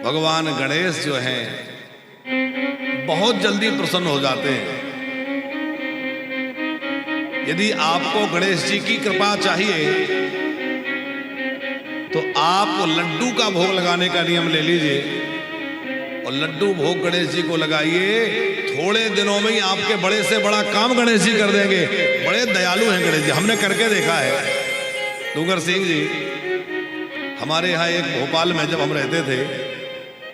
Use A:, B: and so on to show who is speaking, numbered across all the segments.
A: भगवान गणेश जो हैं बहुत जल्दी प्रसन्न हो जाते हैं। यदि आपको गणेश जी की कृपा चाहिए तो आप लड्डू का भोग लगाने का नियम ले लीजिए और लड्डू भोग गणेश जी को लगाइए। थोड़े दिनों में ही आपके बड़े से बड़ा काम गणेश जी कर देंगे। बड़े दयालु हैं गणेश जी, हमने करके देखा है। डूंगर सिंह जी, हमारे यहाँ एक भोपाल में जब हम रहते थे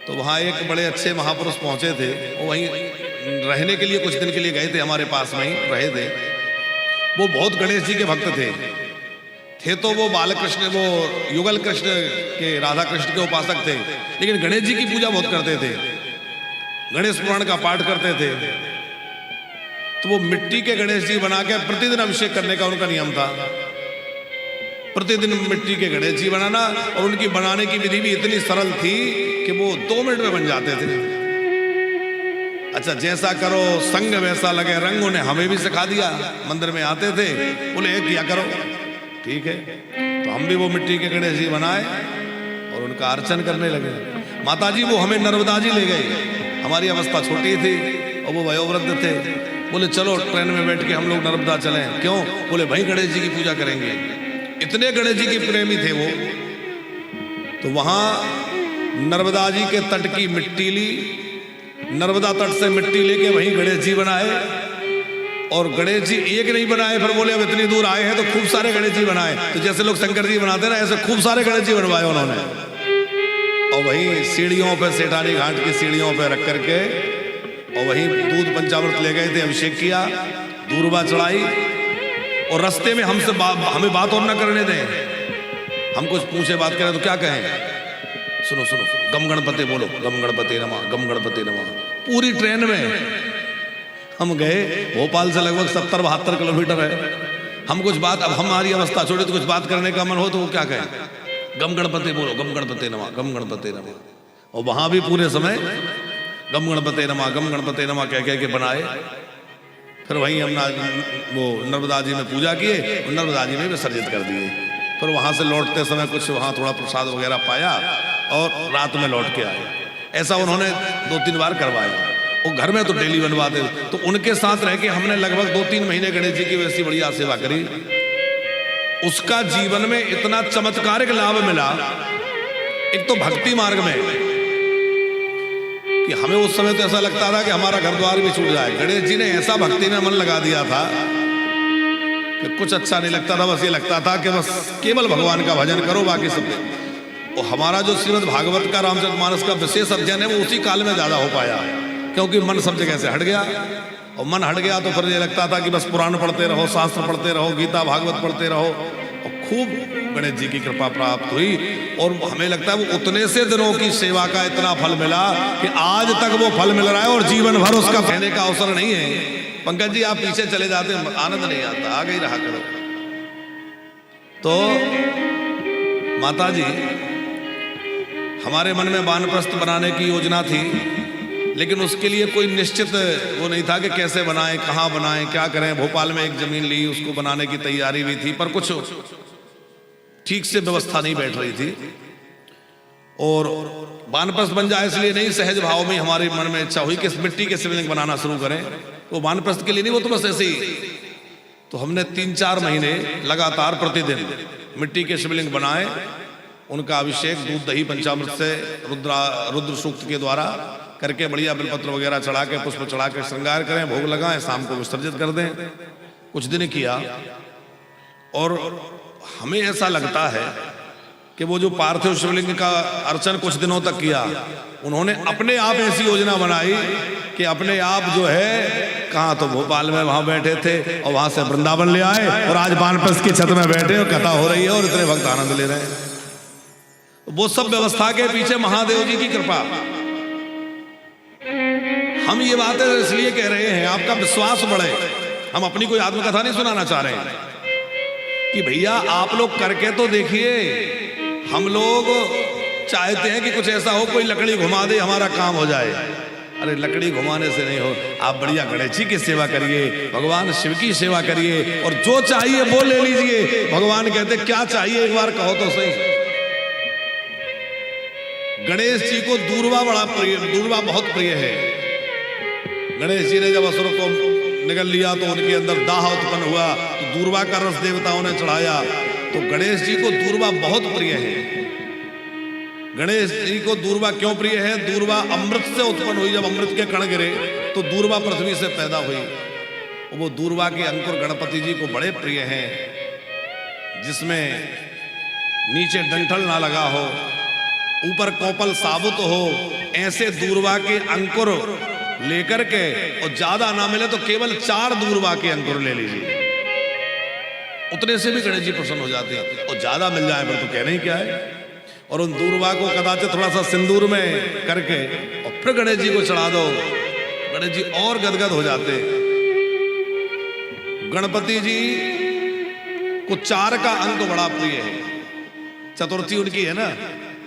A: तो वहाँ एक बड़े अच्छे महापुरुष पहुँचे थे। वो वहीं रहने के लिए कुछ दिन के लिए गए थे, हमारे पास में ही रहे थे। वो बहुत गणेश जी के भक्त थे तो वो बालकृष्ण, वो युगल कृष्ण के, राधा कृष्ण के उपासक थे, लेकिन गणेश जी की पूजा बहुत करते थे। गणेश पुराण का पाठ करते थे। तो वो मिट्टी के गणेश जी बना के प्रतिदिन अभिषेक करने का उनका नियम था। प्रतिदिन मिट्टी के गणेश जी बनाना, और उनकी बनाने की विधि भी इतनी सरल थी कि वो 2 मिनट में बन जाते थे। अच्छा, जैसा करो संग वैसा लगे रंग, उन्हें हमें भी सिखा दिया। मंदिर में आते थे, बोले किया करो, ठीक है। तो हम भी वो मिट्टी के गणेश जी बनाए और उनका अर्चन करने लगे। माता जी वो हमें नर्मदा जी ले गए। हमारी अवस्था छोटी थी और वो वयोवृद्ध थे। बोले चलो ट्रेन में बैठ के हम लोग नर्मदा चलें। क्यों? बोले भाई गणेश जी की पूजा करेंगे। इतने गणेश जी के प्रेमी थे वो। तो वहां नर्मदा जी के तट की मिट्टी ली, नर्मदा तट से मिट्टी लेके वहीं गणेश जी बनाए। और गणेश जी एक नहीं बनाए, फिर बोले अब इतनी दूर आए हैं तो खूब सारे गणेश जी बनाए। तो जैसे लोग शंकर जी बनाते ना, ऐसे खूब सारे गणेश जी बनवाए उन्होंने। और वहीं सीढ़ियों पे, सेठानी घाट की सीढ़ियों पे रख करके, और वहीं दूध पंचामृत ले गए थे, अभिषेक किया, दूर्वा चढ़ाई। और रास्ते में हमें बात और ना करने दें। हम कुछ पूछे बात करें तो क्या कहें? सुनो सुनो, गम गणपति बोलो, गम गणपति नमा, गम गणपति नमा। पूरी ट्रेन में हम गए। भोपाल से लगभग 70-72 किलोमीटर है। हम कुछ बात, अब हमारी अवस्था छोड़ी तो कुछ बात करने का मन हो तो वो क्या कहें? गम गणपति बोलो, गम गणपति नमा, गम गणपति नमा। और वहां भी पूरे समय गम गणपति नमा, गम गणपति नमा कह के बनाए। फिर वहीं हम वो नर्मदा जी में पूजा किए और नर्मदा जी में विसर्जित कर दिए। फिर वहां से लौटते समय कुछ वहां थोड़ा प्रसाद वगैरह पाया और रात में लौट के आए। ऐसा उन्होंने 2-3 बार करवाया। वो घर में तो डेली बनवाते। तो उनके साथ रह के हमने लगभग 2-3 महीने गणेश जी की वैसी बढ़िया सेवा करी। उसका जीवन में इतना चमत्कारिक लाभ मिला, एक तो भक्ति मार्ग में, कि हमें उस समय तो ऐसा लगता था कि हमारा घर द्वार भी छूट जाए। गणेश जी ने ऐसा भक्ति में मन लगा दिया था कि कुछ अच्छा नहीं लगता था। बस ये लगता था कि बस केवल भगवान का भजन करो, बाकी सब। और हमारा जो श्रीमद् भागवत का, रामचरितमानस का विशेष अध्ययन है, वो उसी काल में ज्यादा हो पाया, क्योंकि मन सब जगह से हट गया। और मन हट गया तो फिर ये लगता था कि बस पुराण पढ़ते रहो, शास्त्र पढ़ते रहो, गीता भागवत पढ़ते रहो। और खूब गणेश जी की कृपा प्राप्त हुई। और हमें लगता है वो उतने से दिनों की सेवा का इतना फल मिला कि आज तक वो फल मिल रहा है और जीवन भर उसका कहने का अवसर नहीं है। पंकज जी आप पीछे चले जाते, आनंद नहीं आता, आगे ही रहा करो। तो माता जी, हमारे मन में वानप्रस्थ बनाने की योजना थी, लेकिन उसके लिए कोई निश्चित वो नहीं था कि कैसे बनाएं, कहाँ बनाएं, क्या करें। भोपाल में एक जमीन ली, उसको बनाने की तैयारी भी थी, पर कुछ ठीक से व्यवस्था नहीं बैठ रही थी। और वानप्रस्थ बन जाए इसलिए नहीं, सहज भाव में हमारे मन में इच्छा हुई कि मिट्टी के शिवलिंग बनाना शुरू करें। तो वानप्रस्थ के लिए नहीं, वो तो बस ऐसे ही। तो हमने 3-4 महीने लगातार प्रतिदिन मिट्टी के शिवलिंग बनाए, उनका अभिषेक दूध दही पंचामृत से रुद्र सूक्त के द्वारा करके बढ़िया बेलपत्र वगैरह चढ़ा के, पुष्प चढ़ा के श्रृंगार करें, भोग लगाएं, शाम को विसर्जित कर दें। कुछ दिन किया और हमें ऐसा लगता है कि वो जो पार्थिव शिवलिंग का अर्चन कुछ दिनों तक किया, उन्होंने अपने आप ऐसी योजना बनाई कि अपने आप जो है, कहाँ तो भोपाल में वहां बैठे थे और वहां से वृंदावन ले आए और आज वानप्रस्थ की छत में बैठे और कथा हो रही है और इतने भक्त आनंद ले रहे हैं। वो सब व्यवस्था के पीछे महादेव जी की कृपा। हम ये बातें इसलिए कह रहे हैं आपका विश्वास बढ़े। हम अपनी कोई आत्मकथा नहीं सुनाना चाह रहे हैं कि भैया आप लोग करके तो देखिए। हम लोग चाहते हैं कि कुछ ऐसा हो, कोई लकड़ी घुमा दे, हमारा काम हो जाए। अरे लकड़ी घुमाने से नहीं हो, आप बढ़िया गणेश जी की सेवा करिए, भगवान शिव की सेवा करिए और जो चाहिए वो ले लीजिए। भगवान कहते क्या चाहिए एक बार कहो तो सही। गणेश जी को दूर्वा बड़ा प्रिय, दूर्वा बहुत प्रिय है। गणेश जी ने जब असुर को निगल लिया तो उनके अंदर दाह उत्पन्न हुआ, तो दूर्वा का रस देवताओं ने चढ़ाया। तो गणेश जी को दूर्वा बहुत प्रिय है। गणेश जी को दूर्वा क्यों प्रिय है? दूर्वा अमृत से उत्पन्न हुई। जब अमृत के कण गिरे तो दूर्वा पृथ्वी से पैदा हुई। वो दूर्वा के अंकुर गणपति जी को बड़े प्रिय हैं, जिसमें नीचे डंठल ना लगा हो, ऊपर कोपल साबुत हो, ऐसे दूर्वा के अंकुर लेकर के, और ज्यादा ना मिले तो केवल 4 दूर्वा के अंकुर ले लीजिए, उतने से भी गणेश जी प्रसन्न हो जाते हैं। और ज्यादा मिल जाए पर तो कहना ही क्या है। और उन दूर्वा को कदाचित थोड़ा सा सिंदूर में करके और फिर गणेश जी को चढ़ा दो, गणेश जी और गदगद हो जाते। गणपति जी को 4 का अंक बड़ा प्रिय है। चतुर्थी उनकी है ना,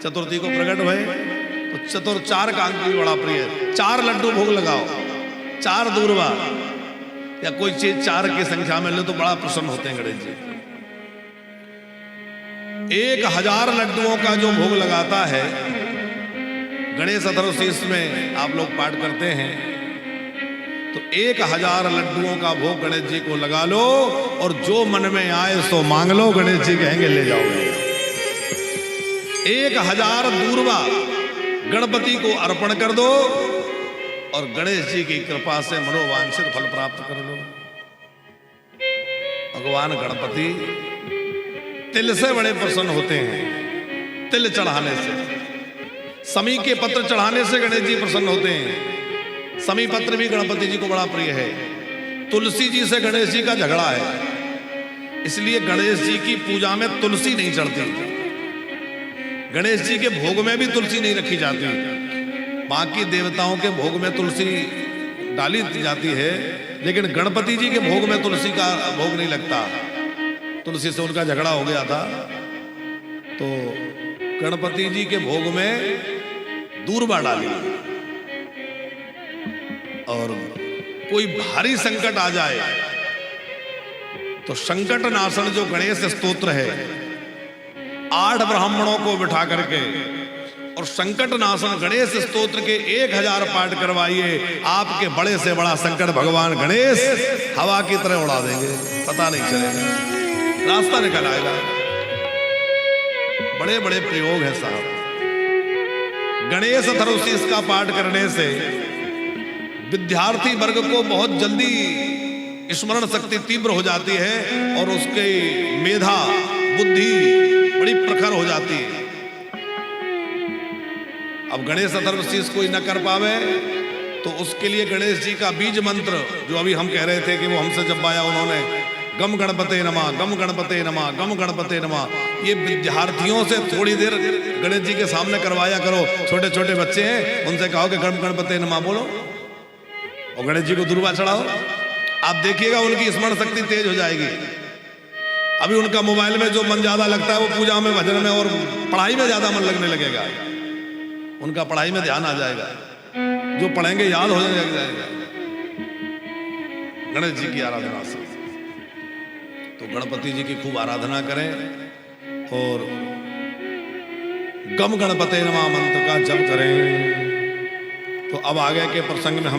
A: चतुर्थी को प्रकट भय, तो 4 का अंक भी बड़ा प्रिय है। 4 लड्डू भोग लगाओ, 4 दूर्वा या कोई चीज 4 की संख्या में ले तो बड़ा प्रसन्न होते हैं गणेश जी। 1000 लड्डुओं का जो भोग लगाता है, गणेश अथर्वशीष में आप लोग पाठ करते हैं, तो 1000 लड्डुओं का भोग गणेश जी को लगा लो, और जो मन में आए सो मांग लो, गणेश जी कहेंगे ले जाओगे। 1000 दूर्वा गणपति को अर्पण कर दो, और गणेश जी की कृपा से मनोवांछित फल प्राप्त कर लो। भगवान गणपति तिल से बड़े प्रसन्न होते हैं। तिल चढ़ाने से, समी के पत्र चढ़ाने से गणेश जी प्रसन्न होते हैं। समी पत्र भी गणपति जी को बड़ा प्रिय है। तुलसी जी से गणेश जी का झगड़ा है, इसलिए गणेश जी की पूजा में तुलसी नहीं चढ़ती। गणेश जी के भोग में भी तुलसी नहीं रखी जाती। बाकी देवताओं के भोग में तुलसी डाली जाती है, लेकिन गणपति जी के भोग में तुलसी का भोग नहीं लगता। तुलसी से उनका झगड़ा हो गया था, तो गणपति जी के भोग में दूर्वा डाली। और कोई भारी संकट आ जाए तो संकट नाशन जो गणेश स्तोत्र है, 8 ब्राह्मणों को बिठा करके और संकट नाशन गणेश स्तोत्र के 1000 पाठ करवाइए, आपके बड़े से बड़ा संकट भगवान गणेश हवा की तरह उड़ा देंगे, पता नहीं चलेगा, रास्ता निकल आएगा। बड़े बड़े प्रयोग है साहब। गणेश अथर्वशीष का पाठ करने से विद्यार्थी वर्ग को बहुत जल्दी स्मरण शक्ति तीव्र हो जाती है, और उसकी मेधा बुद्धि बड़ी प्रखर हो जाती है। अब गणेश अथर्वशीष कोई न कर पावे तो उसके लिए गणेश जी का बीज मंत्र, जो अभी हम कह रहे थे कि वो हमसे जब आया उन्होंने गम गणपते नमः, गम गणपते नमः, गम गणपते नमः, ये विद्यार्थियों से थोड़ी देर गणेश जी के सामने करवाया करो। छोटे छोटे बच्चे हैं, उनसे कहो कि गम गणपते नमः बोलो और गणेश जी को दूर्वा चढ़ाओ। आप देखिएगा उनकी स्मरण शक्ति तेज हो जाएगी। अभी उनका मोबाइल में जो मन ज्यादा लगता है वो पूजा में, भजन में और पढ़ाई में ज्यादा मन लगने लगेगा। उनका पढ़ाई में ध्यान आ जाएगा, जो पढ़ेंगे याद हो जाएगा गणेश जी की आराधना से। तो गणपति जी की खूब आराधना करें और गम गणपते नमः मंत्र का जप करें। तो अब आगे के प्रसंग में हम